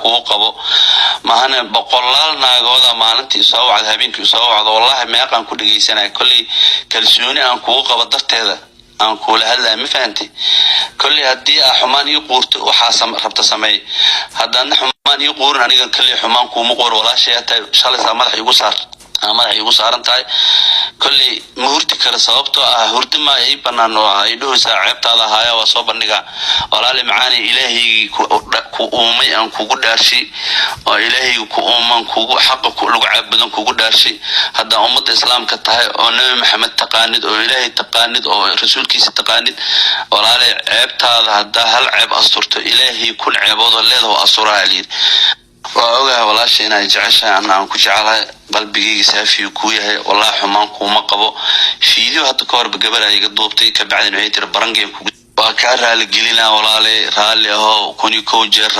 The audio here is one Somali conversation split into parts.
كو قبو ما هنا بقولال ناقودا ما ننتي سوا على هبينك سوا على والله ما يقان كل جي سنة كل كالسيوني أن كو قبضت هذا أن كل هلا ما فهمتي كل هدي حمان يقورت وحاسم ربط سمي هذا أن حمان يقور أنا كل حمان كو مقور ولا شيء شال سامر يقصر أنا يقصر أنت كل مهرتي كرسابته هرت ما يبنا نوع يدو ساعات على هاي وصوب النجا ولا لمعاني إلهي كومي أن كوجو دارشي وإلهي كومان كوجو حق كل عبدن كوجو دارشي هذا أمة الإسلام كتاه أو محمد تقاند أو إلهي تقاند أو رسول كيس تقاند ولا لعبت هذا هل عب أسطرته إلهي كل عباد الله هو أسطر عليه وأوجه ولا شيء أنا جعشة أنا كجعله قلبي سافي وكويه والله حمان كوما قبو فيديو هذا كار بقبل هاي قدوبتي كبعد نهاية البرنجي وكاره الجلينا ولا لي رالي هو كوني كوجر.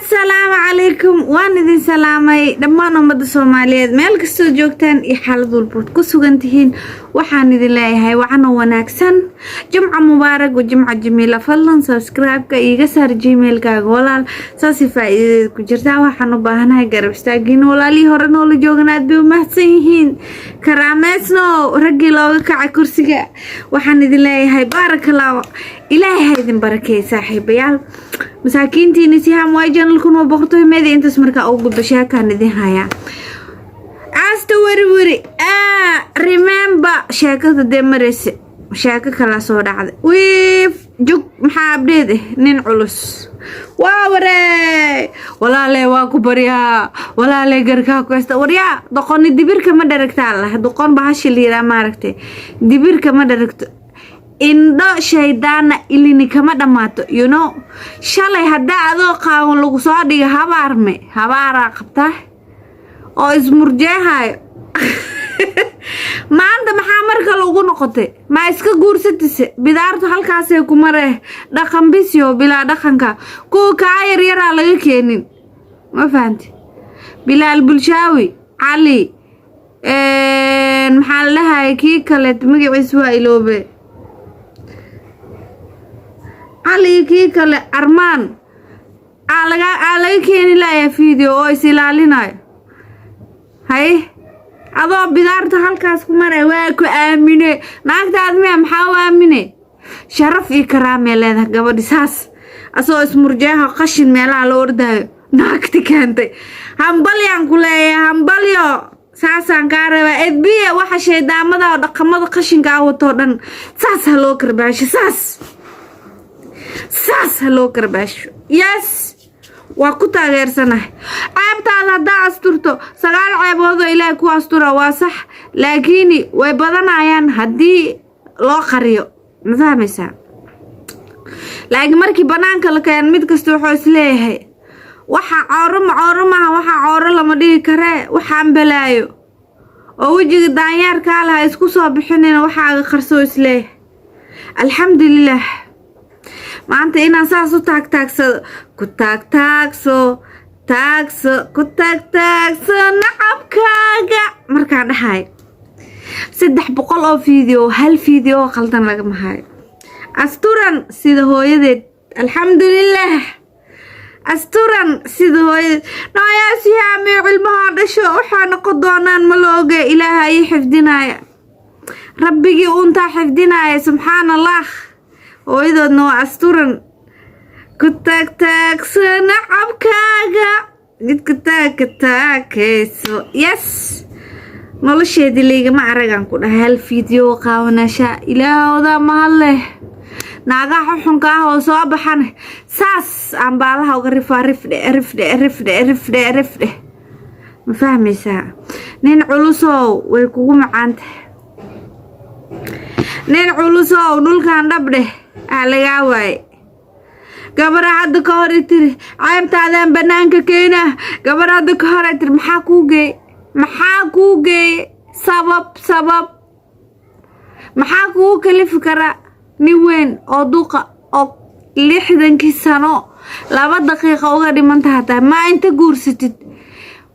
السلام عليكم وانا ذي سلامي دمان أمد الصوماليات مالك استوجوكتان يحالدو البوت كسوغنتهين وحان ذي لايهاي وعنا وناكسن جمعة مبارك وجمعة جميلة فضلا سبسكرايب كا إيغسار جيميل كا غولال ساسي فائدة كجرتا وحانو باهناي قرب استاقين ولالي هورنو لجوغنات بيو محسنهين كراميسنو رقي لوغا كعا كرسيكا وحان ذي لايهاي بارك الله إلهي هايدن بركي صاحبيال مساكينتي نسيها مواجهن لكم وبقرتوه ماذا انت سمركا اوغو بشاكا ندين هايا عاستو وري remember شاكا دي مرسي شاكا كلا صورة عادي ويف جوك محابديده نين علوس واوري ولا لي واكو بريا ولا لي قركا كويستا وريا دقوني دبيركا ما دركتا الله دقون بهاشي ليرا ماركتي دبيركا ما دركتا indho shaydaana ilini kama dhamaato you know shalay hadaa adoo qaawan lagu soo dhiga habaara qabta oo ismurjeehayo maanta maxaa marka lagu noqotay ma iska guursatise bidaartu halkaas ay ku maree dhaqan bisyo bilaa dhaqanka ku ka yar laga keenin ma fahanti bilaal bulshaawi cali maxaa la lahaay kii kale magaciisa waa iloobe علي كيك الأرمان على كيني لا فيديو أو سلالينا هاي أضع بدارت هالكاس كمرة واكو آمنة ناقد أدمي محاو آمنة شرف إكرامي لنا قبل ساس أسو اسمر جاها قشن ميلا على أورده ناقد كانتي همبليان كلها همبليو ساسان كاربا إدبية وحشي دامدا ودقمدا قشن كاو طردن ساس هلو كرباشي ساس هلو كرباش يس وكنت غير سنة عيبت على دا أسترتو سغال عيبوضو إلهي كو أسترا واسح لكني ويبادان عيان هدي لو قريو مفهميسا لكن مركي بنانك لكيان ميدكستو حوس ليهي وحا عورمها وحا عور لما دي كري وحا مبلايو ووجي دانيار كالها اسكو صابحينينا وحا خرسو اسليه الحمد لله maanta inaan saas u taagtaagso ku taagtaagso nacabkaaga markaan dhahay 300 oo video hal video qaldan laga mahay asturan sida hooyadeed alxamdulillah asturan sida hooyadeed nooyaa siyaami ilmaha dhasho waxaa noqon doonaan malooga ilaahay xifdinaya rabbigii unta xifdinaya subhanallah وإذا نو أستورن كتاك سنعبكاغا كتاك يس نولشي دي ليغا ما عرقان كودا هالفيديو قاوناشا إلهو دا مهالله ناغا ححنكا هو صوابحانه ساس عمبالها وغرفا رفده مفهميسا نين علوسو ويكوكو معانته نين علوسو نولكان دبده laga waay gabar hadda ka hor tiri caymtaadan banaanka keena gabar hadda ka hor tiri maxaa ku geey sabab maxaa ku kalif kara ni weyn oo duqa oo 60 sano 2 daqiiqo uga dhimantaa ma inta guursatid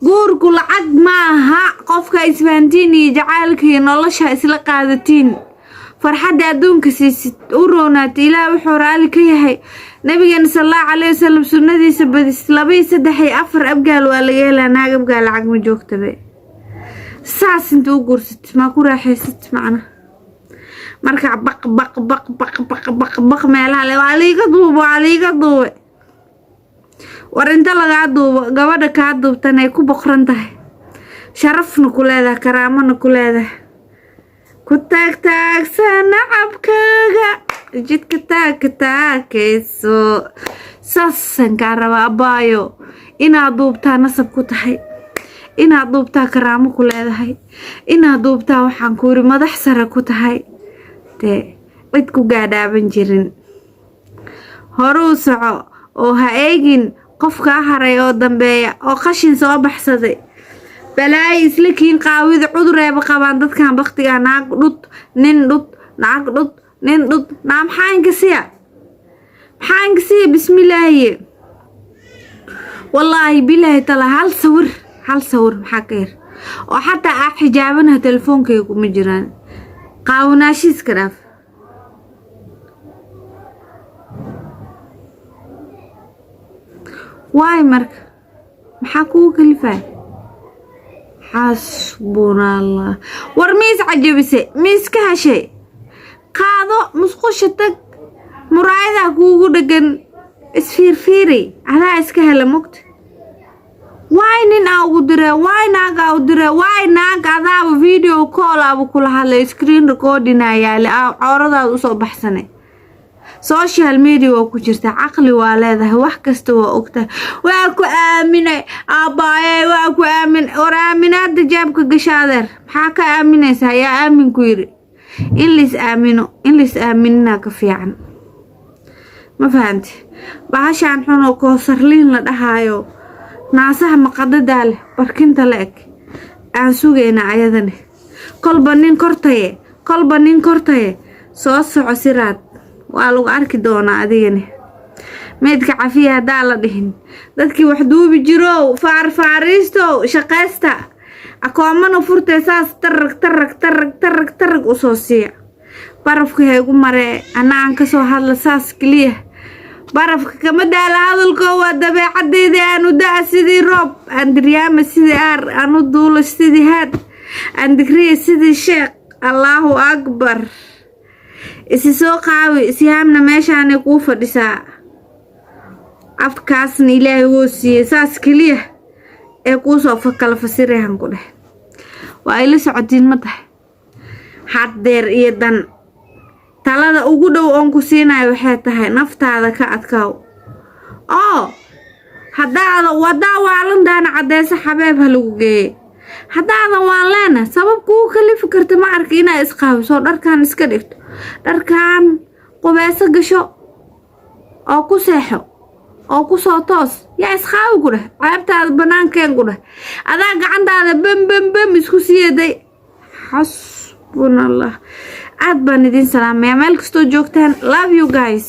guurku lacag ma aha qofka isfahantiin iyo jacaylkii nolosha isla qaadatiin farxadda adduunka siisid u roonaad ilaahay wuxuu raali ka yahay nabigeena sallallahu alayhi wasallam sunnadiisa badis 2 3 4 abgaal waa laga helaa naag abgaal lacag ma joogtabe saas intuu guursid ma ku raaxaysid macna marka baq meelaha le waa liiga duubo war inta laga duubo gabadha ka duubtan ay ku boqran tahay sharafna ku leedahay karaamana ku leedahay ku taag sanacabkaaga jidka taagayso saasan ka raba abaayo inaad duubtaa nasab ku tahay inaad duubtaa karaamo ku leedahay inaad duubtaa waxaan ku yiri madax sare ku tahay cid ku gaadhaaban jirin horuu soco oo ha eegin qofka haray oo dambeeya oo qashin soo baxsaday balaay isla kiin qaawida cudurreeba qabaan dadkan waqtiga naag dhud nin dhud naag dhud nin dhud naam xaangasiya bismillaahi wallaahi bilaahi tala hal sawir maxaa ka yar oo xataa xijaabanaha telefoonkaygu ma jiraan qaawanaashiis ka dhaaf واي مرك محاكوك الفاي حسبنا الله ورميز عجبسي ميز كهشي قاضو مسقوشتك مرايدة كوكو دقن اسفيرفيري على اسكهلا مكت واي نين اودره واي ناق اودره واي ناق عذاب فيديو كول ابو كل هلا سكرين ريكوردينا يالي عورضاد usoo baxsanay social media oo ku jirta aqli waa leedahay wax kasta waa ogtahay waa ku aaminay abaaye waa ku aamin oraaminaad jaabka gashaadeer maxaa ka aaminaysaa yaa aamin ku yiri in lis aaminna ka fiican ma fahanti bahashaan xuno ko sarliin la dhahayo naasaha maqadada leh barkinta leeg aan sugeena ayadane kolba nin kortaye soo soco siraad waa lagu arki doonaa adigane meedka cafiya hadaa la dhihin dadkii wax duubi jiro faariisto shaqaysta akoomana furtay saas tarag u soo siiya barafka heegu mare anaan ka soo hadla saas kaliya barafka kama daala hadalko waa dabeecadeyda aanu daa sidii roob aan diryaama sidii aar aanu duulo sidii haad aan digriya sidii sheekh allahu akbar isi soo qaawi siyaamna meeshaanay kuu fadhisaa afkaasna ilaahay wuu siiyey saas kaliya ee kuu soo kala fasirahan ku dheh waa ila socotiin ma tahay haddeer iyo dan talada ugu dhow oon ku siinayo waxay tahay naftaada ka adkaaw oo haddaada wadaa waalandaana cadeysa xabeeb ha lagu geeye haddaadan waan leena sabab kuu kalifi karta ma arka inaa isqaawiso dharkaan iska dhigto dharkaan qubeeso gasho oo ku seexo oo ku soo toos yaa isqaawi ku dheh ceebtaada banaankeen ku dheh adaa gacantaada bam isku siiyaday xasbunallah aad baan idin salaamaya meel kastoo joogtaan love you guys